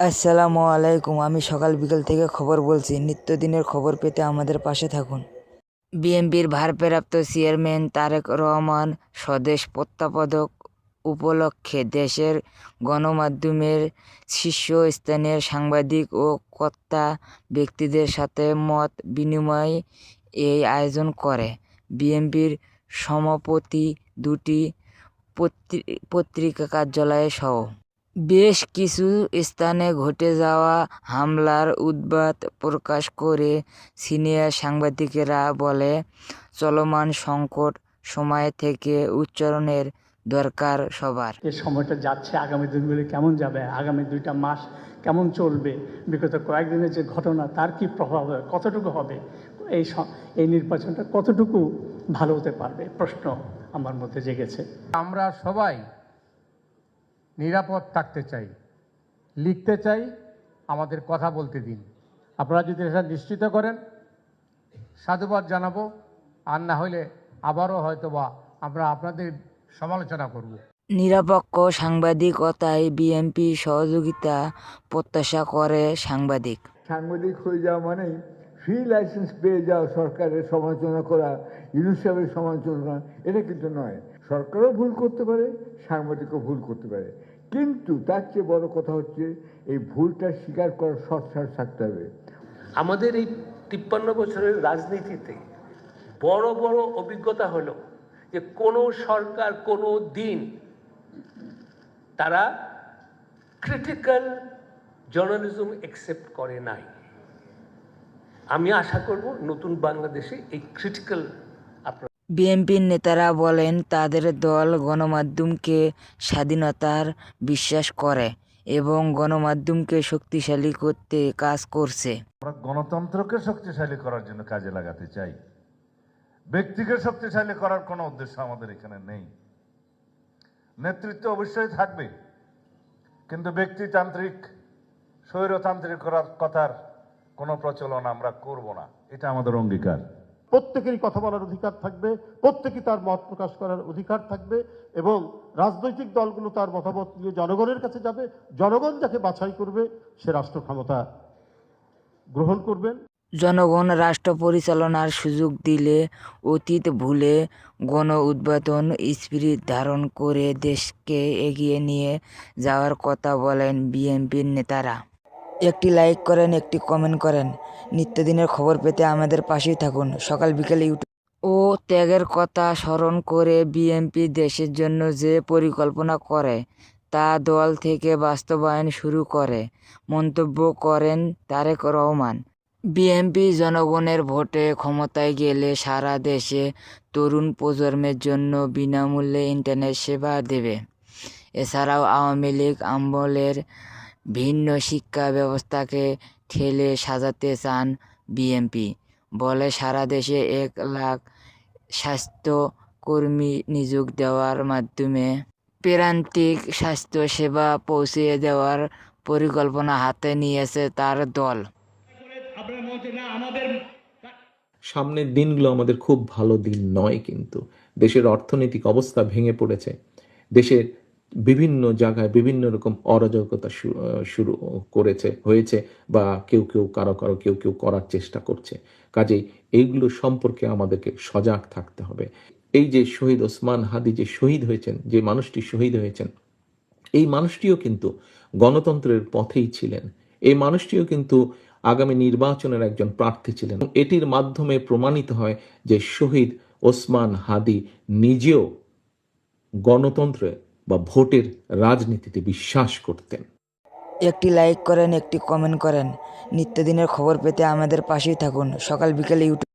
আসসালামু আলাইকুম। আমি সকাল বিকেল থেকে খবর বলছি। নিত্যদিনের খবর পেতে আমাদের পাশে থাকুন। বিএনপির ভারপ্রাপ্ত চেয়ারম্যান তারেক রহমান স্বদেশ প্রত্যাবর্তন উপলক্ষে দেশের গণমাধ্যমের শীর্ষস্থানীয় সাংবাদিক ও কর্তা ব্যক্তিদের সাথে মত বিনিময় এই আয়োজন করে। বিএনপির সভাপতি দুটি পত্রিকা কার্যালয় সহ বেশ কিছু স্থানে ঘটে যাওয়া হামলার উদ্বেগ প্রকাশ করে সিনিয়র সাংবাদিকেরা বলে, চলমান সংকট সময় থেকে উচ্চারণের দরকার সবার। এই সময়টা যাচ্ছে, আগামী দিনগুলি কেমন যাবে, আগামী 2টা মাস কেমন চলবে, বিগত কয়েকদিনের যে ঘটনা তার কি প্রভাব হবে, কতটুকু হবে, এই নির্বাচনটা কতটুকু ভালো হতে পারবে, প্রশ্ন আমার মধ্যে জেগেছে। আমরা সবাই নিরাপদ থাকতে চাই, লিখতে চাই, আমাদের কথা বলতে দিন। আপনারা যদি এটা নিশ্চিত করেন সাধুবাদ জানাবো, আর না হলে আবারও হয়তোবা আমরা আপনাদের সমালোচনা করব। নিরপেক্ষ সাংবাদিকতায় বিএনপি সহযোগিতা প্রত্যাশা করে সাংবাদিক হয়ে যাওয়া মানেই ফ্রি লাইসেন্স পেয়ে যাওয়া, সরকারের সমালোচনা করা, ইউনূস সাহেবের সমালোচনা করা, এটা কিন্তু নয়। সরকারও ভুল করতে পারে, সাংবাদিকও ভুল করতে পারে, কিন্তু তার চেয়ে বড় কথা হচ্ছে এই ভুলটা স্বীকার করার সৎসাহস থাকতে হবে। আমাদের এই 53 বছরের রাজনীতিতে বড় বড় অভিজ্ঞতা হলো যে কোনো সরকার কোনো দিন তারা ক্রিটিক্যাল জার্নালিজম অ্যাকসেপ্ট করে নাই। আমি আশা করব নতুন বাংলাদেশে এই ক্রিটিক্যাল বিএনপির নেতারা বলেন, তাদের দল গণমাধ্যমকে স্বাধীনতার বিশ্বাস করে এবং গণমাধ্যমকে শক্তিশালী করতে কাজ করছে। আমরা গণতন্ত্রকে শক্তিশালী করার জন্য কাজে লাগাতে চাই, ব্যক্তিকে শক্তিশালী করার কোনো উদ্দেশ্য আমাদের এখানে নেই। নেতৃত্ব অবশ্যই থাকবে, কিন্তু ব্যক্তিতান্ত্রিক স্বৈরতান্ত্রিক কথার কোনো প্রচলন আমরা করব না, এটা আমাদের অঙ্গীকার। প্রত্যেকেরই কথা বলার অধিকার থাকবে, প্রত্যেকেই তার মত প্রকাশ করার অধিকার থাকবে এবং রাজনৈতিক দলগুলো তার মতামত নিয়ে জনগণের কাছে যাবে, জনগণ যাকে বাছাই করবে সে রাষ্ট্র ক্ষমতা গ্রহণ করবেন। জনগণ রাষ্ট্র পরিচালনার সুযোগ দিলে অতীত ভুলে গণ উদ্বোধন স্পিরিট ধারণ করে দেশকে এগিয়ে নিয়ে যাওয়ার কথা বলেন বিএনপির নেতারা। একটি লাইক করেন, একটি কমেন্ট করেন। নিত্যদিনের খবর পেতে আমাদের পাশেই থাকুন। সকাল বিকেল ইউটিউব ও ত্যাগের কথা স্মরণ করে বিএনপি দেশের জন্য যে পরিকল্পনা করে তা দল থেকে বাস্তবায়ন শুরু করে মন্তব্য করেন তারেক রহমান। বিএনপি জনগণের ভোটে ক্ষমতায় গেলে সারা দেশে তরুণ প্রজন্মের জন্য বিনামূল্যে ইন্টারনেট সেবা দেবে। এছাড়াও আওয়ামী লীগ আমলের ভিন্ন শিক্ষা ব্যবস্থাকে ঠেলে সাজাতে চান বিএনপি। বলে সারা দেশে 1 লাখ স্বাস্থ্য কর্মী নিয়োগ দেওয়ার মাধ্যমে প্রান্তিক স্বাস্থ্য সেবা পৌঁছে দেওয়ার পরিকল্পনা হাতে নিয়েছে তার দল। সামনের দিনগুলো আমাদের খুব ভালো দিন নয়, কিন্তু দেশের অর্থনৈতিক অবস্থা ভেঙে পড়েছে। দেশের বিভিন্ন জায়গায় বিভিন্ন রকম অরাজকতা শুরু হয়েছে বা কেউ কেউ করার চেষ্টা করছে। কাজেই এইগুলো সম্পর্কে আমাদেরকে সজাগ থাকতে হবে। এই যে শহীদ ওসমান হাদি যে শহীদ হয়েছেন, যে মানুষটি শহীদ হয়েছেন, এই মানুষটিও কিন্তু গণতন্ত্রের পথেই ছিলেন। এই মানুষটিও কিন্তু আগামী নির্বাচনের একজন প্রার্থী ছিলেন। এটির মাধ্যমে প্রমাণিত হয় যে শহীদ ওসমান হাদি নিজেও গণতন্ত্রে বা ভোটের রাজনীতিতে বিশ্বাস করতেন। একটি লাইক করেন, একটি কমেন্ট করেন। নিত্যদিনের খবর পেতে আমাদের পাশেই থাকুন। সকাল বিকেল ইউটিউব